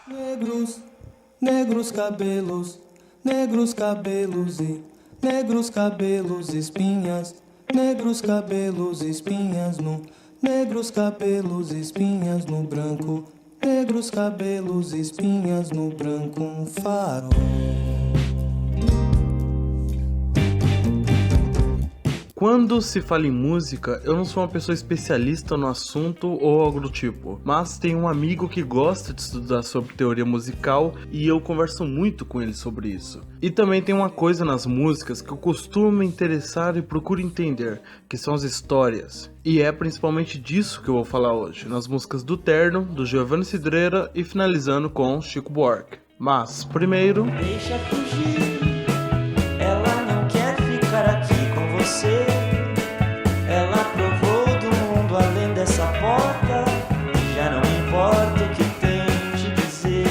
Negros, negros cabelos e negros cabelos, espinhas, negros cabelos, espinhas no, negros cabelos, espinhas no branco, negros cabelos, espinhas no branco, um farol. Quando se fala em música, eu não sou uma pessoa especialista no assunto ou algo do tipo, mas tenho um amigo que gosta de estudar sobre teoria musical e eu converso muito com ele sobre isso. E também tem uma coisa nas músicas que eu costumo me interessar e procuro entender, que são as histórias. E é principalmente disso que eu vou falar hoje, nas músicas do Terno, do Giovanni Cidreira e finalizando com Chico Buarque. Mas, primeiro... Deixa fugir, ela não quer ficar aqui com você. Ela provou do mundo além dessa porta, já não importa o que tente dizer.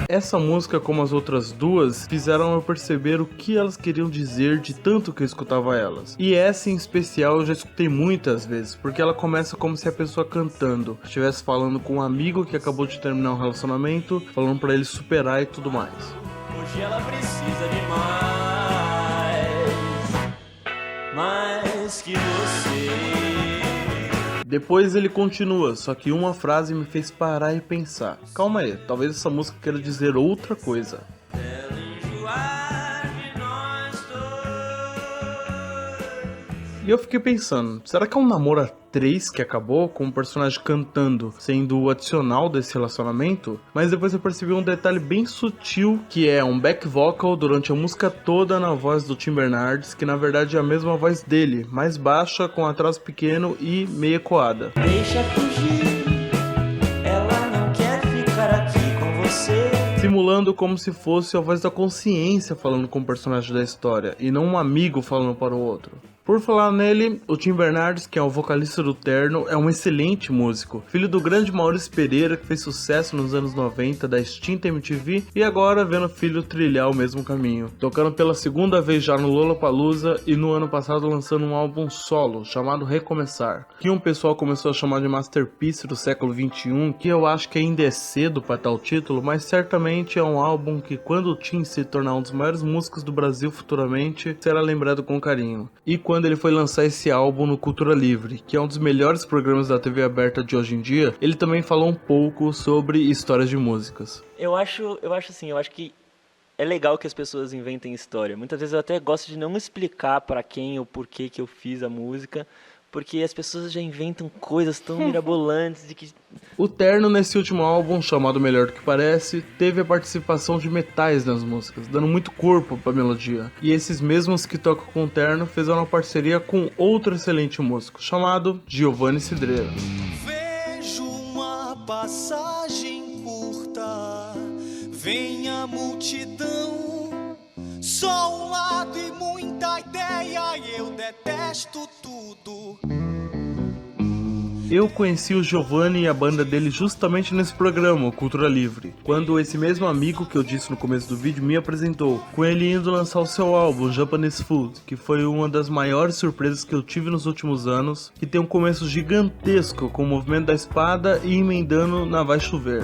Essa música, como as outras duas, fizeram eu perceber o que elas queriam dizer de tanto que eu escutava elas. E essa em especial eu já escutei muitas vezes, porque ela começa como se a pessoa cantando estivesse falando com um amigo que acabou de terminar um relacionamento, falando pra ele superar e tudo mais. Hoje ela precisa de mais que você. Depois ele continua, só que uma frase me fez parar e pensar. Calma aí, talvez essa música queira dizer outra coisa. Ela enjoar de nós dois. E eu fiquei pensando, será que é um namoro a três que acabou, com o personagem cantando sendo o adicional desse relacionamento? Mas depois eu percebi um detalhe bem sutil, que é um back vocal durante a música toda na voz do Tim Bernardes, que na verdade é a mesma voz dele, mais baixa, com atraso pequeno e meio ecoada. Deixa fugir, ela não quer ficar aqui com você. Simulando como se fosse a voz da consciência falando com o personagem da história, e não um amigo falando para o outro. Por falar nele, o Tim Bernardes, que é o vocalista do Terno, é um excelente músico, filho do grande Maurício Pereira, que fez sucesso nos anos 90 da extinta MTV, e agora vendo o filho trilhar o mesmo caminho, tocando pela segunda vez já no Lollapalooza e no ano passado lançando um álbum solo, chamado Recomeçar, que um pessoal começou a chamar de Masterpiece do século XXI, que eu acho que ainda é cedo para tal título, mas certamente é um álbum que quando o Tim se tornar um dos maiores músicos do Brasil futuramente, será lembrado com carinho. E quando ele foi lançar esse álbum no Cultura Livre, que é um dos melhores programas da TV aberta de hoje em dia, ele também falou um pouco sobre histórias de músicas. Eu acho que é legal que as pessoas inventem história. Muitas vezes eu até gosto de não explicar pra quem ou por que eu fiz a música, porque as pessoas já inventam coisas tão mirabolantes de que... O Terno, nesse último álbum, chamado Melhor do que Parece, teve a participação de metais nas músicas, dando muito corpo pra melodia. E esses mesmos que tocam com o Terno fizeram uma parceria com outro excelente músico, chamado Giovanni Cidreira. Vejo uma passagem curta, vem a multidão, só um lado e muita ideia, e eu detesto tudo. Eu conheci o Giovanni e a banda dele justamente nesse programa, Cultura Livre, quando esse mesmo amigo que eu disse no começo do vídeo me apresentou, com ele indo lançar o seu álbum, Japanese Food, que foi uma das maiores surpresas que eu tive nos últimos anos, que tem um começo gigantesco com o movimento da espada e emendando na Vai Chover.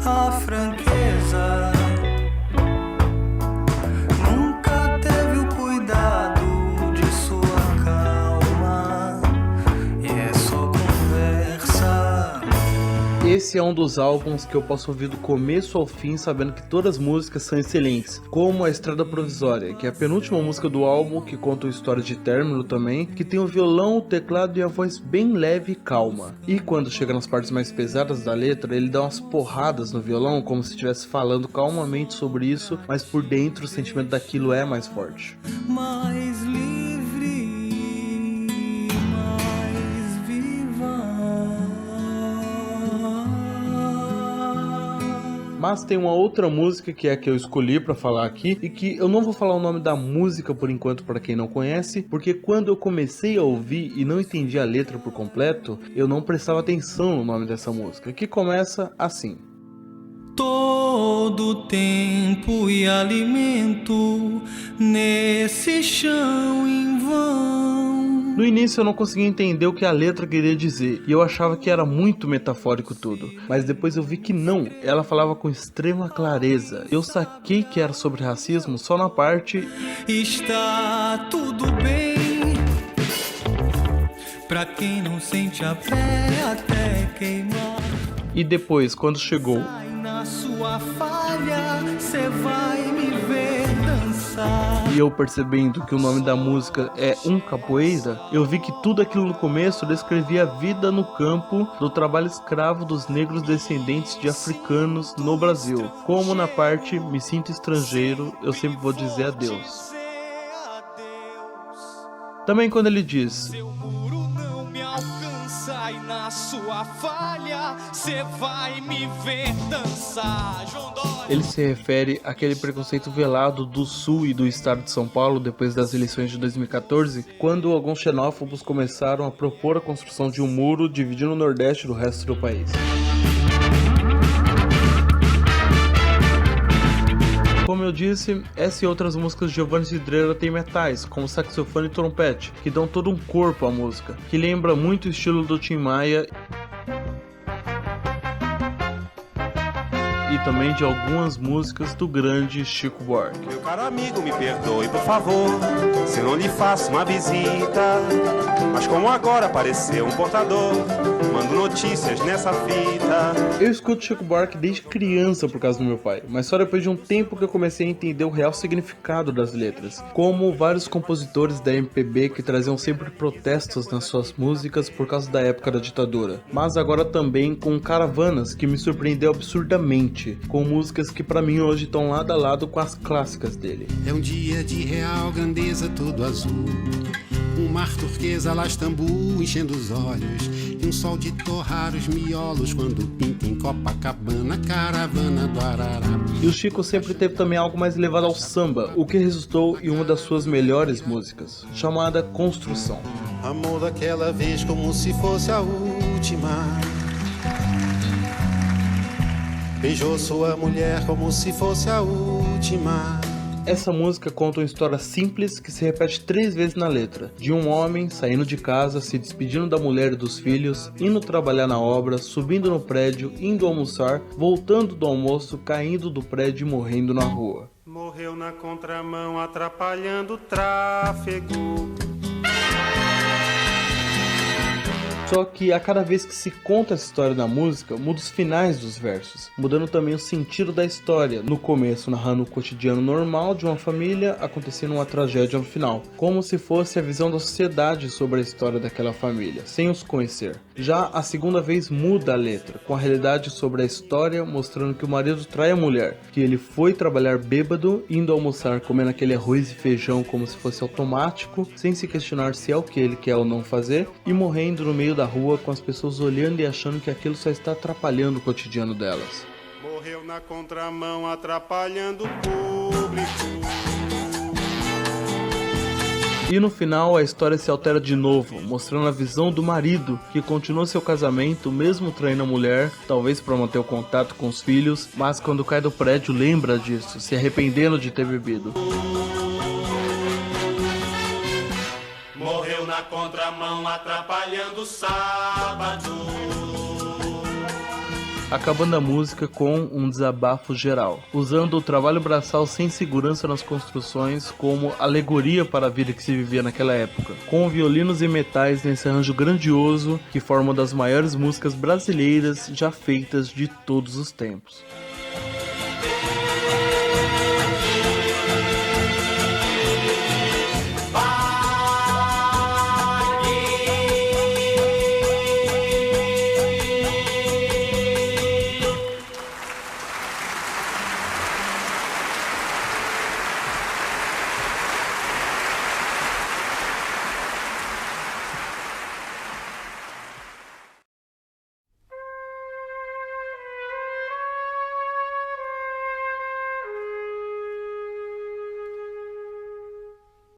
A franqueza nunca teve o cuidado de sua calma, e é só conversa. Esse é um dos álbuns que eu posso ouvir do começo ao fim sabendo que todas as músicas são excelentes, como A Estrada Provisória, que é a penúltima música do álbum, que conta a história de término também, que tem o violão, o teclado e a voz bem leve e calma. E quando chega nas partes mais pesadas da letra, ele dá umas porradas no violão, como se estivesse falando calmamente sobre isso, mas por dentro o sentimento daquilo é mais forte. Mais livre, mais viva. Mas tem uma outra música que é a que eu escolhi pra falar aqui, e que eu não vou falar o nome da música por enquanto para quem não conhece, porque quando eu comecei a ouvir e não entendi a letra por completo, eu não prestava atenção no nome dessa música, que começa assim. Todo tempo e alimento nesse chão em vão. No início eu não conseguia entender o que a letra queria dizer, e eu achava que era muito metafórico tudo, mas depois eu vi que não, ela falava com extrema clareza. Eu saquei que era sobre racismo só na parte Está tudo bem pra quem não sente a pé até queimar. e depois, quando chegou Ai, na sua falha, cê vai me ver dançar. e eu percebendo que o nome da música é Um Capoeira, eu vi que tudo aquilo no começo descrevia a vida no campo do trabalho escravo dos negros descendentes de africanos no Brasil. Como na parte Me Sinto Estrangeiro, eu sempre vou dizer adeus. Também quando ele diz Seu muro não me alcança e na sua falha cê vai me ver dançar. João Dória. ele se refere àquele preconceito velado do Sul e do estado de São Paulo depois das eleições de 2014, quando alguns xenófobos começaram a propor a construção de um muro dividindo o Nordeste do resto do país. Como eu disse, essa e outras músicas de Giovanni Cidreira têm metais, como saxofone e trompete, que dão todo um corpo à música, que lembra muito o estilo do Tim Maia e também de algumas músicas do grande Chico Buarque. Meu caro amigo, me perdoe, por favor, se eu não lhe faço uma visita. Mas como agora apareceu um portador, mando notícias nessa fita. Eu escuto Chico Buarque desde criança por causa do meu pai, mas só depois de um tempo que eu comecei a entender o real significado das letras, como vários compositores da MPB que traziam sempre protestos nas suas músicas por causa da época da ditadura, mas agora também com Caravanas, que me surpreendeu absurdamente, com músicas que pra mim hoje estão lado a lado com as clássicas dele. É um dia de real grandeza todo azul, um mar turquesa lá Istambul enchendo os olhos, e um sol de torrar os miolos quando pinta em Copacabana, caravana do Arará. E o Chico sempre teve também algo mais elevado ao samba, o que resultou em uma das suas melhores músicas, chamada Construção. Amor daquela vez como se fosse a última, beijou sua mulher como se fosse a última. Essa música conta uma história simples que se repete 3 vezes na letra, de um homem saindo de casa, se despedindo da mulher e dos filhos, indo trabalhar na obra, subindo no prédio, indo almoçar, voltando do almoço, caindo do prédio e morrendo na rua. Morreu na contramão, atrapalhando o tráfego. Só que a cada vez que se conta essa história da música, muda os finais dos versos, mudando também o sentido da história. No começo, narrando o cotidiano normal de uma família, acontecendo uma tragédia no final, como se fosse a visão da sociedade sobre a história daquela família, sem os conhecer. Já a segunda vez muda a letra, com a realidade sobre a história, mostrando que o marido trai a mulher, que ele foi trabalhar bêbado, indo almoçar comendo aquele arroz e feijão como se fosse automático, sem se questionar se é o que ele quer ou não fazer, e morrendo no meio da rua com as pessoas olhando e achando que aquilo só está atrapalhando o cotidiano delas. Morreu na contramão, atrapalhando o público. E no final a história se altera de novo, mostrando a visão do marido que continua seu casamento mesmo traindo a mulher, talvez para manter o contato com os filhos, mas quando cai do prédio lembra disso, se arrependendo de ter bebido. Morreu na contramão, atrapalhando o sábado. Acabando a música com um desabafo geral, usando o trabalho braçal sem segurança nas construções como alegoria para a vida que se vivia naquela época, com violinos e metais nesse arranjo grandioso que forma uma das maiores músicas brasileiras já feitas de todos os tempos.